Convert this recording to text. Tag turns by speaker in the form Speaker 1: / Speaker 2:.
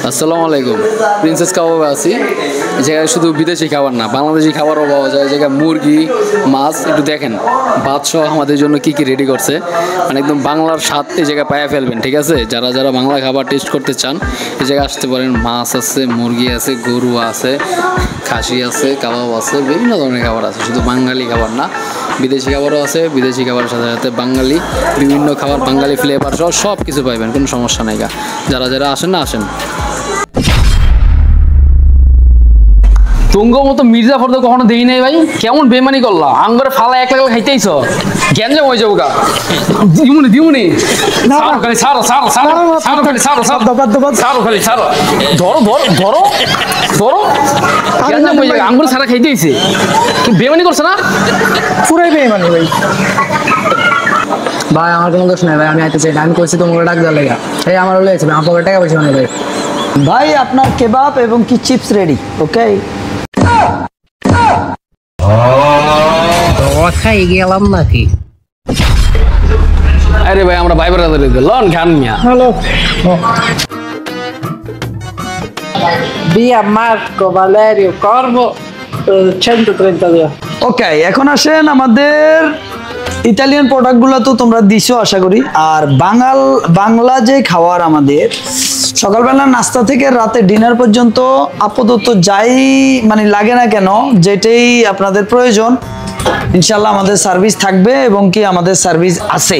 Speaker 1: আসসালামু আলাইকুম। প্রিন্সেস কাবাবে আছি। এই জায়গায় শুধু বিদেশি খাবার না, বাংলাদেশি খাবারও পাওয়া যায়। এই জায়গায় মুরগি, মাছ, একটু দেখেন বাদশাহ আমাদের জন্য কি কি রেডি করছে। মানে একদম বাংলার স্বাদ এই জায়গায় পায়া ফেলবেন, ঠিক আছে? যারা যারা বাংলা খাবার টেস্ট করতে চান এই জায়গায় আসতে পারেন। মাছ আছে, মুরগি আছে, গরু আছে, খাসি আছে, কাবাব আছে, বিভিন্ন ধরনের খাবার আছে। শুধু বাঙালি খাবার না, বিদেশি খাবারও আছে। বিদেশি খাবারের সাথে সাথে বাঙালি বিভিন্ন খাবার, বাঙালি ফ্লেভার সহ সব কিছু পাইবেন, কোনো সমস্যা নেই। যারা যারা আসেন না আসেন।
Speaker 2: তুঙ্গ মতো মির্জাফর তো কখনো দেই নাই ভাই, কেমন বেমানি করলা? আঙ্গরে ফালা এক লাখ খাইতেইছ, গ্যাঞ্জাম হয়ে যাবো গা। দিমুনি সারো খালি সারো সারো সারো সারো খালি সারো সারো সারো খালি সারো, ধরো ধরো ধরো ধরো, গ্যাঞ্জাম হয়ে যাবে। আঙ্গুর সারা খাইতেইছে, বেমানি করছে না?
Speaker 3: পুরাই বেমানি ভাই।
Speaker 4: ভাই আমার কোনো দোষ নাই ভাই, আমি আইতে চাই না, আমি কইছি তোমাকে ডাক দেওয়ার লেগা। এই আমার হলে আছে, আমার পকেটে টাকা পয়সা নেই ভাই।
Speaker 3: ভাই আপনার কেবাব এবং কি চিপস রেডি, ওকে?
Speaker 4: খাই গেলাম নাকি?
Speaker 2: আরে ভাই আমরা ভাই ব্রাদার লন খান মিয়া।
Speaker 3: Hello
Speaker 4: Via Marco Valerio Corvo 132।
Speaker 3: Okay, এখন আসেন আমাদের ইতালিয়ান প্রোডাক্টগুলো তো তোমরা দিছো আশা করি। আর বাংলা যে খাবার আমাদের সকালবেলা নাস্তা থেকে রাতে ডিনার পর্যন্ত আপাতত যাই মানে লাগে না কেন, যেটাই আপনাদের প্রয়োজন ইনশাল্লাহ আমাদের সার্ভিস থাকবে এবং কি আমাদের সার্ভিস আছে।